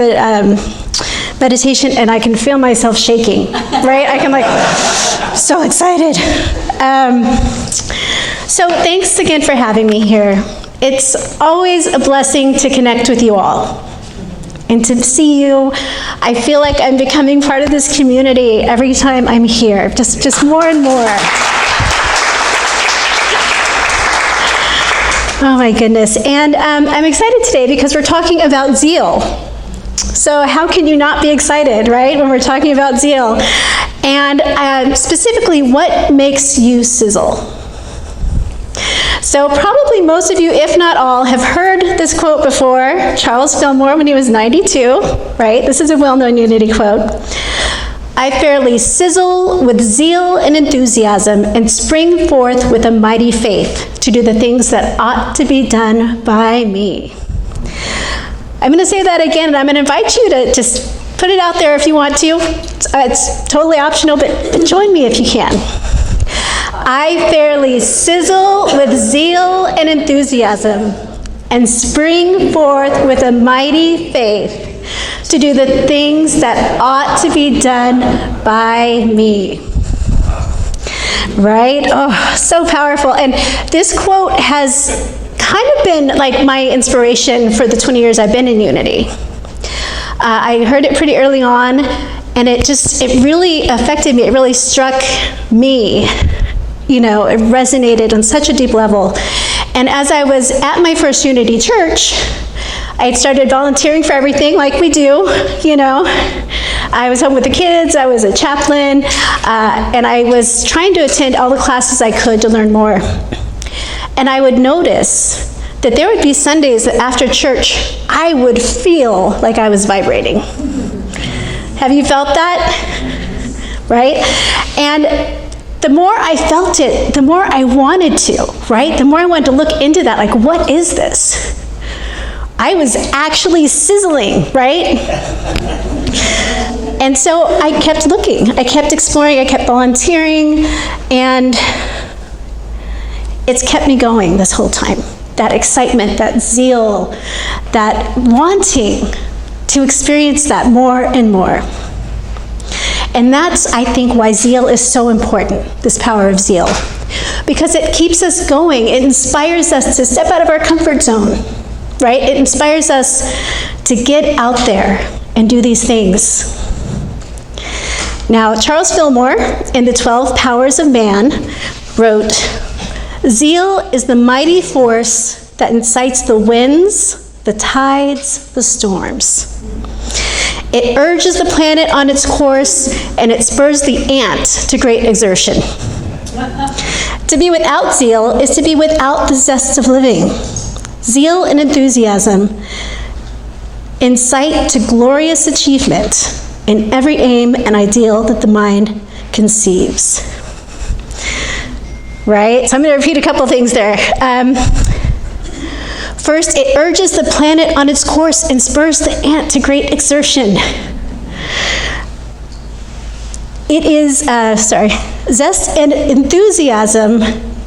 meditation, and I can feel myself shaking, right? I can so excited. So thanks again for having me here. It's always a blessing to connect with you all and to see you. I feel like I'm becoming part of this community every time I'm here, just more and more. Oh my goodness. And I'm excited today because we're talking about zeal. So how can you not be excited, right, when we're talking about zeal? And specifically, what makes you sizzle? So probably most of you, if not all, have heard this quote before. Charles Fillmore, when he was 92, right? This is a well-known Unity quote. I fairly sizzle with zeal and enthusiasm and spring forth with a mighty faith to do the things that ought to be done by me. I'm going to say that again, and I'm going to invite you to just put it out there if you want to. It's totally optional, but join me if you can. I fairly sizzle with zeal and enthusiasm and spring forth with a mighty faith to do the things that ought to be done by me. Right? Oh, so powerful. And this quote has kind of been like my inspiration for the 20 years I've been in Unity. I heard it pretty early on, and it really affected me. It really struck me. You know, it resonated on such a deep level. And as I was at my first Unity church, I started volunteering for everything like we do, you know. I was home with the kids, I was a chaplain, and I was trying to attend all the classes I could to learn more. And I would notice that there would be Sundays that after church, I would feel like I was vibrating. Have you felt that? Right? And the more I felt it, the more I wanted to, right? The more I wanted to look into that, like, what is this? I was actually sizzling, right? And so I kept looking, I kept exploring, I kept volunteering, and it's kept me going this whole time. That excitement, that zeal, that wanting to experience that more and more. And that's, I think, why zeal is so important, this power of zeal. Because it keeps us going. It inspires us to step out of our comfort zone, right? It inspires us to get out there and do these things. Now, Charles Fillmore, in the 12 Powers of Man, wrote, "Zeal is the mighty force that incites the winds, the tides, the storms. It urges the planet on its course, and it spurs the ant to great exertion. To be without zeal is to be without the zest of living. Zeal and enthusiasm incite to glorious achievement in every aim and ideal that the mind conceives." Right? So I'm going to repeat a couple things there. First, it urges the planet on its course and spurs the ant to great exertion. It is, zest and enthusiasm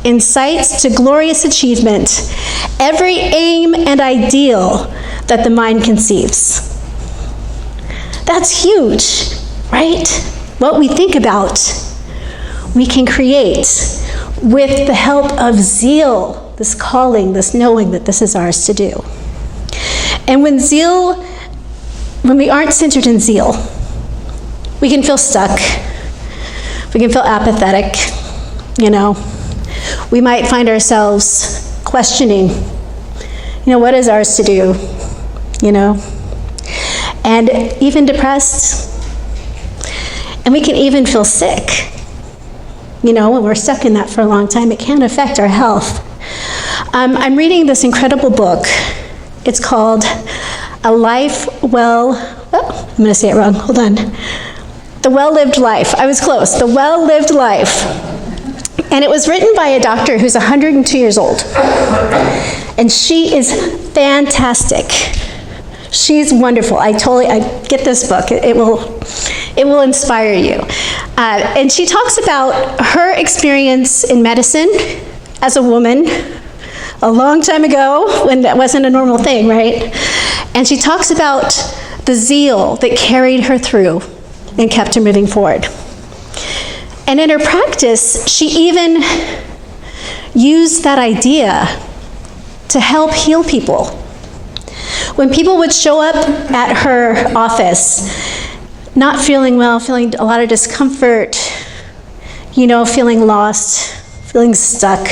incites to glorious achievement, every aim and ideal that the mind conceives. That's huge, right? What we think about, we can create with the help of zeal, this calling, this knowing that this is ours to do. And when we aren't centered in zeal, we can feel stuck. We can feel apathetic, you know. We might find ourselves questioning, you know, what is ours to do, you know? And even depressed. And we can even feel sick. You know, when we're stuck in that for a long time, it can affect our health. I'm reading this incredible book. It's called I'm going to say it wrong, hold on. The Well-Lived Life. I was close. The Well-Lived Life. And it was written by a doctor who's 102 years old. And she is fantastic. She's wonderful. I get this book. It will inspire you. And she talks about her experience in medicine as a woman a long time ago when that wasn't a normal thing, right? And she talks about the zeal that carried her through and kept her moving forward. And in her practice, she even used that idea to help heal people. When people would show up at her office, not feeling well, feeling a lot of discomfort, feeling lost, feeling stuck,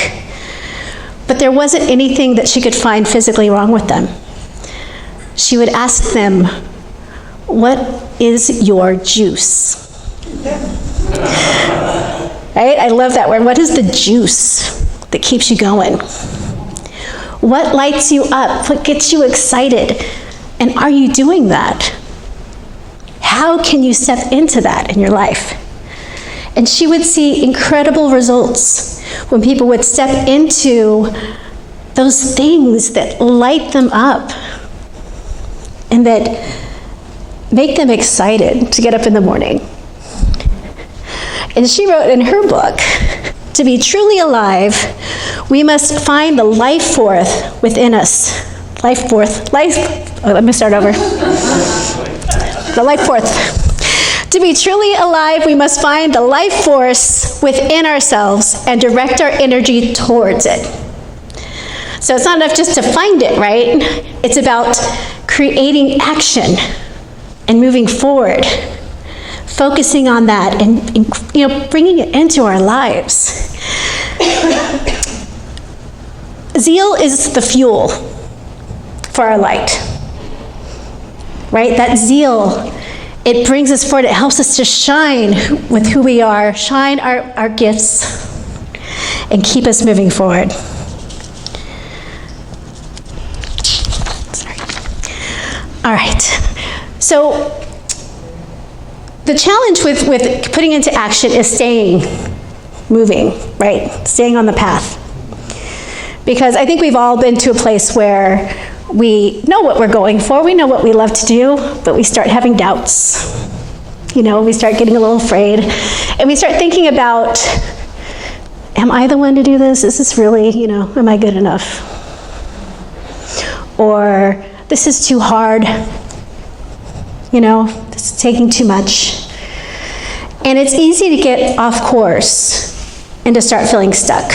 but there wasn't anything that she could find physically wrong with them, she would ask them, "What is your juice?" Right? I love that word. What is the juice that keeps you going? What lights you up? What gets you excited? And are you doing that? How can you step into that in your life? And she would see incredible results when people would step into those things that light them up and that make them excited to get up in the morning. And she wrote in her book, "To be truly alive, we must find the life force within us." Let me start over. The life force. To be truly alive, we must find the life force within ourselves and direct our energy towards it. So it's not enough just to find it, right? It's about creating action and moving forward, focusing on that and bringing it into our lives. Zeal is the fuel for our light, right? That zeal, it brings us forward. It helps us to shine with who we are, shine our gifts, and keep us moving forward. Sorry. All right. So the challenge with putting into action is staying moving, right? Staying on the path. Because I think we've all been to a place where we know what we're going for, we know what we love to do, but we start having doubts. We start getting a little afraid, and we start thinking about, am I the one to do this? Is this really, am I good enough? Or this is too hard, this is taking too much. And it's easy to get off course and to start feeling stuck.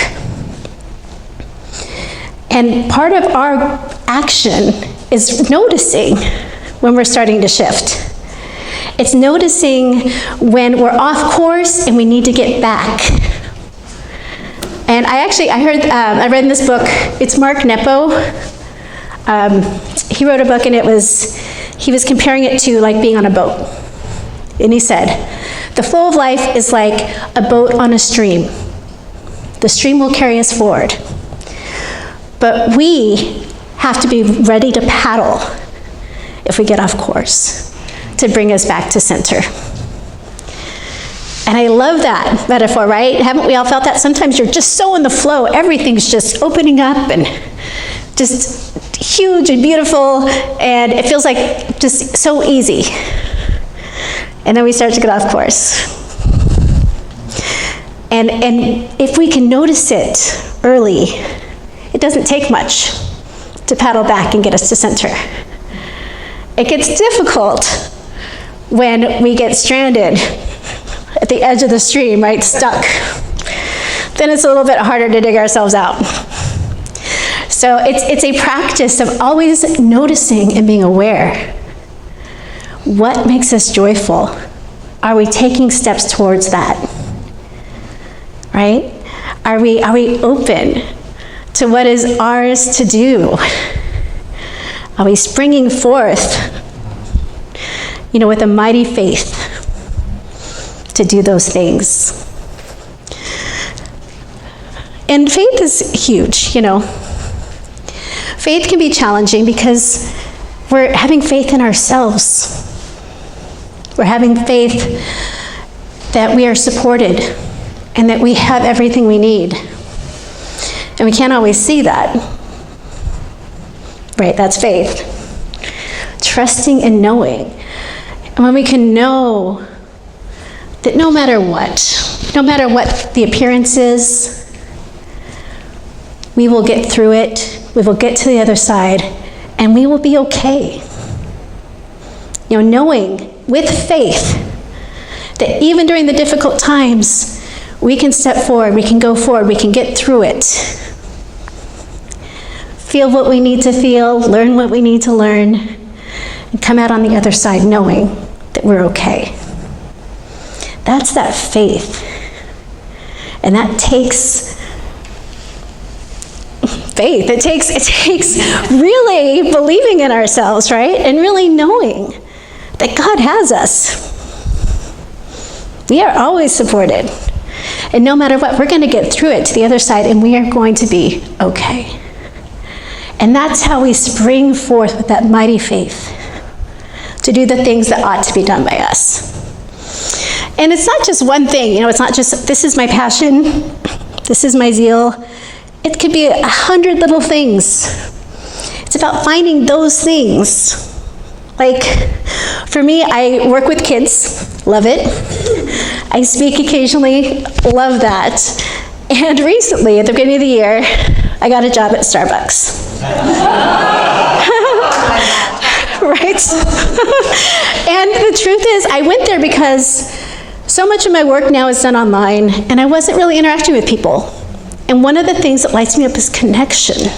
And part of our action is noticing when we're starting to shift. It's noticing when we're off course and we need to get back. And I read in this book, it's Mark Nepo. He wrote a book, and he was comparing it to like being on a boat. And he said, the flow of life is like a boat on a stream. The stream will carry us forward. But we have to be ready to paddle if we get off course to bring us back to center. And I love that metaphor, right? Haven't we all felt that? Sometimes you're just so in the flow, everything's just opening up and just huge and beautiful, and it feels like just so easy. And then we start to get off course. And if we can notice it early, it doesn't take much to paddle back and get us to center. It gets difficult when we get stranded at the edge of the stream, right, stuck. Then it's a little bit harder to dig ourselves out. So it's a practice of always noticing and being aware. What makes us joyful? Are we taking steps towards that? Right? Are we open to what is ours to do? Are we springing forth, with a mighty faith to do those things? And faith is huge, Faith can be challenging because we're having faith in ourselves. We're having faith that we are supported and that we have everything we need. And we can't always see that. Right, that's faith. Trusting and knowing. And when we can know that no matter what the appearance is, we will get through it, we will get to the other side, and we will be okay. knowing with faith that even during the difficult times, we can step forward, we can go forward, we can get through it. Feel what we need to feel, learn what we need to learn, and come out on the other side knowing that we're okay. That's that faith. And that takes faith. It takes really believing in ourselves, right? And really knowing that God has us. We are always supported. And no matter what, we're going to get through it to the other side, and we are going to be okay. And that's how we spring forth with that mighty faith to do the things that ought to be done by us. And it's not just one thing, it's not just, this is my passion, this is my zeal. It could be 100 little things. It's about finding those things. Like, for me, I work with kids, love it. I speak occasionally, love that. And recently, at the beginning of the year, I got a job at Starbucks. Right? And the truth is, I went there because so much of my work now is done online, and I wasn't really interacting with people. And one of the things that lights me up is connection.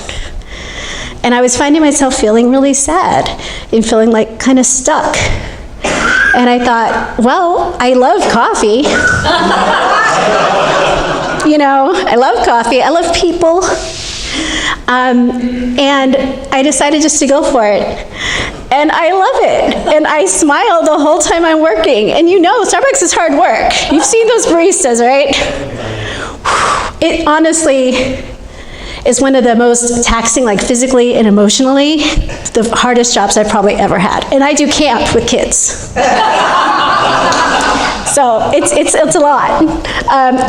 And I was finding myself feeling really sad and feeling like kind of stuck. And I thought, well, I love coffee. I love coffee. I love people. And I decided just to go for it. And I love it. And I smile the whole time I'm working. And Starbucks is hard work. You've seen those baristas, right? It honestly is one of the most taxing, like physically and emotionally, the hardest jobs I've probably ever had. And I do camp with kids. So it's a lot.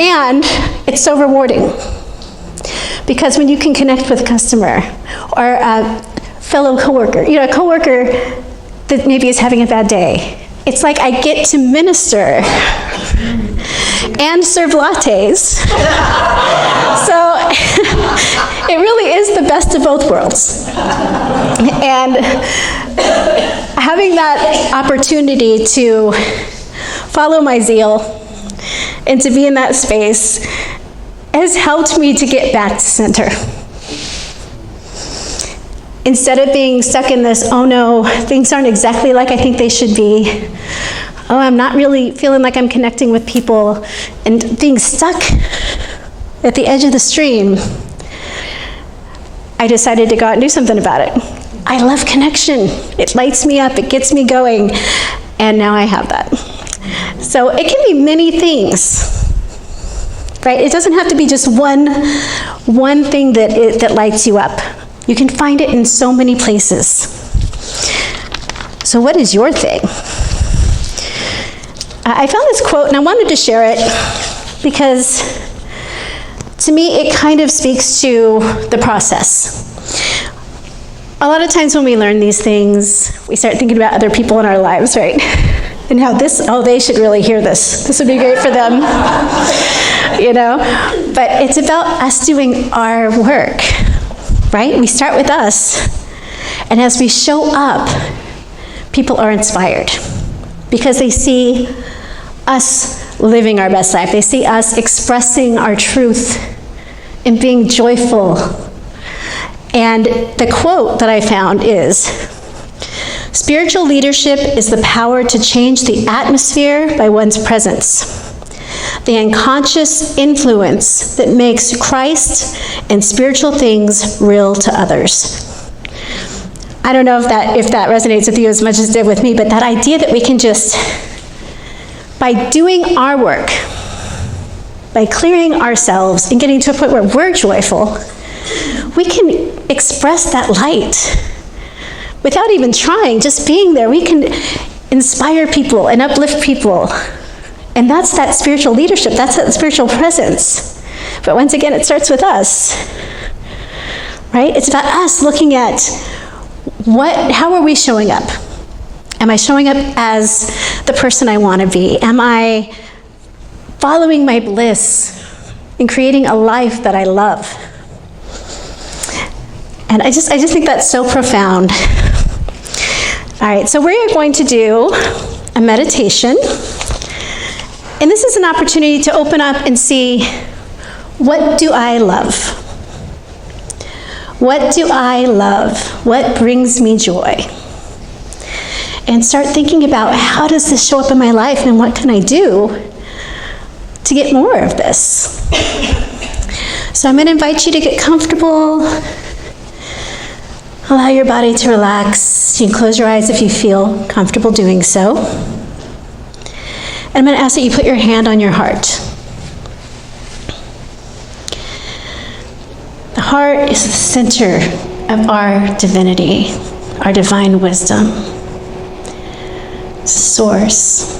And it's so rewarding. Because when you can connect with a customer or a fellow coworker, a coworker that maybe is having a bad day, it's like I get to minister and serve lattes. So it really is the best of both worlds. And having that opportunity to follow my zeal and to be in that space has helped me to get back to center. Instead of being stuck in this, oh no, things aren't exactly like I think they should be. Oh, I'm not really feeling like I'm connecting with people, and being stuck at the edge of the stream, I decided to go out and do something about it. I love connection. It lights me up, it gets me going, and now I have that. So it can be many things, right? It doesn't have to be just one thing that lights you up. You can find it in so many places. So what is your thing? I found this quote, and I wanted to share it because to me it kind of speaks to the process. A lot of times when we learn these things, we start thinking about other people in our lives, right? And how they should really hear this. This would be great for them, But it's about us doing our work, right? We start with us, and as we show up, people are inspired because they see us living our best life. They see us expressing our truth and being joyful. And the quote that I found is, "Spiritual leadership is the power to change the atmosphere by one's presence, the unconscious influence that makes Christ and spiritual things real to others." I don't know if that resonates with you as much as it did with me, but that idea that we can just, by doing our work, by clearing ourselves and getting to a point where we're joyful, we can express that light without even trying, just being there. We can inspire people and uplift people. And that's that spiritual leadership, that's that spiritual presence. But once again, it starts with us, right? It's about us looking at how are we showing up? Am I showing up as the person I want to be? Am I following my bliss and creating a life that I love? And I just think that's so profound. All right, so we're going to do a meditation. And this is an opportunity to open up and see, what do I love? What do I love? What brings me joy? And start thinking about, how does this show up in my life, and what can I do to get more of this? So I'm going to invite you to get comfortable. Allow your body to relax. You can close your eyes if you feel comfortable doing so. And I'm going to ask that you put your hand on your heart. The heart is the center of our divinity, our divine wisdom, source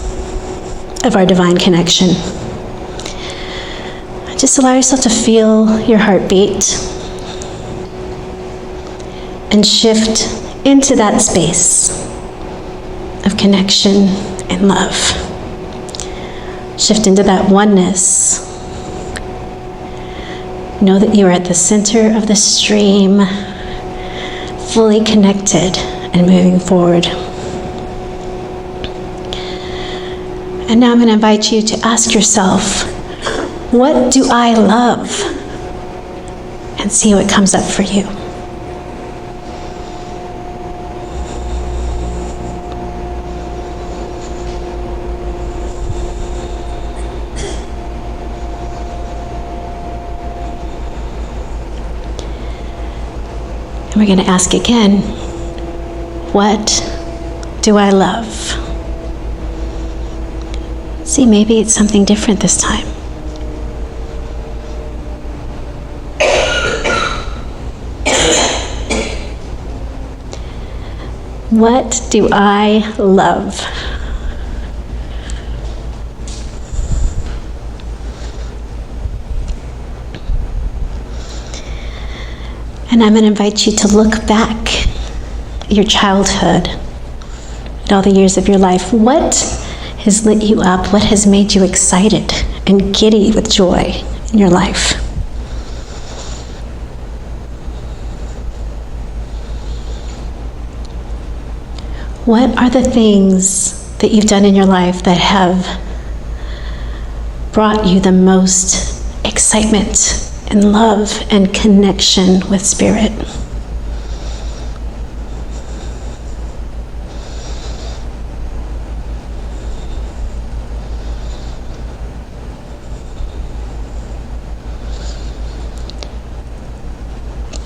of our divine connection. Just allow yourself to feel your heartbeat and shift into that space of connection and love. Shift into that oneness. Know that you are at the center of the stream, fully connected and moving forward. And now I'm going to invite you to ask yourself, what do I love? And see what comes up for you. And we're going to ask again, what do I love? See, maybe it's something different this time. What do I love? And I'm going to invite you to look back at your childhood, at all the years of your life. What has lit you up? What has made you excited and giddy with joy in your life? What are the things that you've done in your life that have brought you the most excitement and love and connection with Spirit?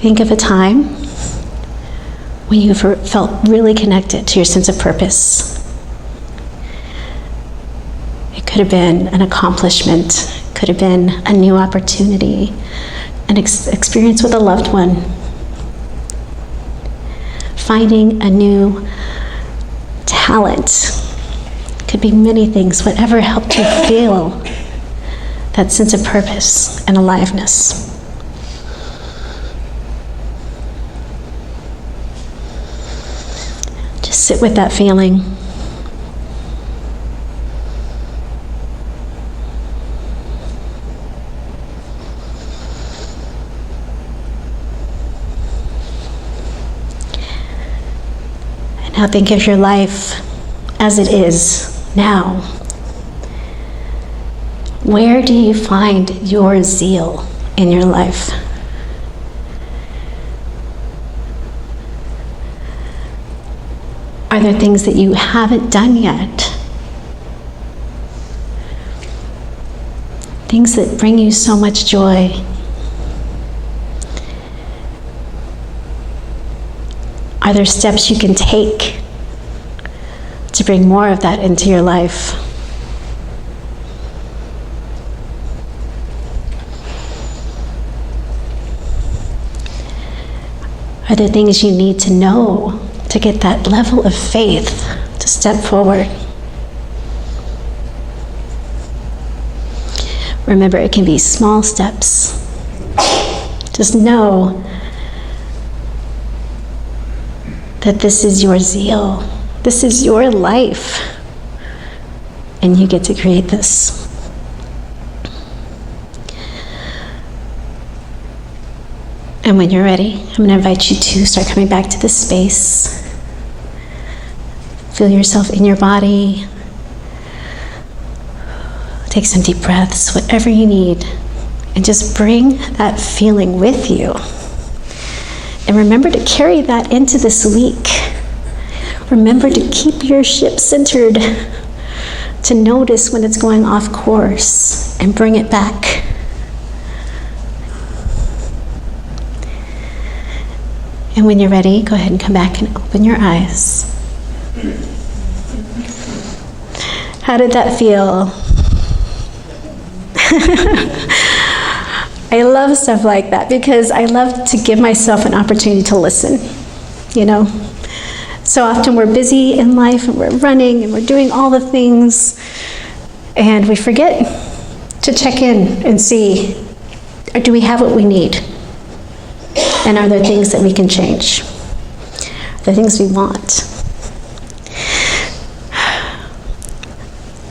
Think of a time when you felt really connected to your sense of purpose. It could have been an accomplishment, it could have been a new opportunity, an experience with a loved one, finding a new talent. It could be many things, whatever helped you feel that sense of purpose and aliveness. Just sit with that feeling. And now think of your life as it is now. Where do you find your zeal in your life? Are there things that you haven't done yet? Things that bring you so much joy? Are there steps you can take to bring more of that into your life? Are there things you need to know to get that level of faith to step forward? Remember, it can be small steps. Just know that this is your zeal. This is your life. And you get to create this. And when you're ready, I'm going to invite you to start coming back to this space. Feel yourself in your body. Take some deep breaths, whatever you need, and just bring that feeling with you. And remember to carry that into this week. Remember to keep your ship centered, to notice when it's going off course and bring it back. And when you're ready, go ahead and come back and open your eyes. How did that feel? I love stuff like that because I love to give myself an opportunity to listen, you know? So often we're busy in life and we're running and we're doing all the things and we forget to check in and see, do we have what we need? And are there things that we can change? Are there things we want?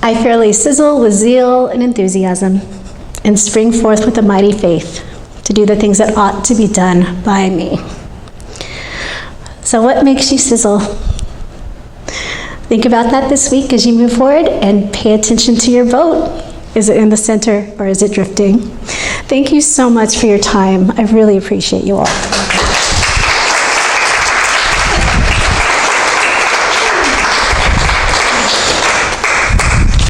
I fairly sizzle with zeal and enthusiasm and spring forth with a mighty faith to do the things that ought to be done by me. So what makes you sizzle? Think about that this week as you move forward and pay attention to your boat. Is it in the center or is it drifting? Thank you so much for your time. I really appreciate you all.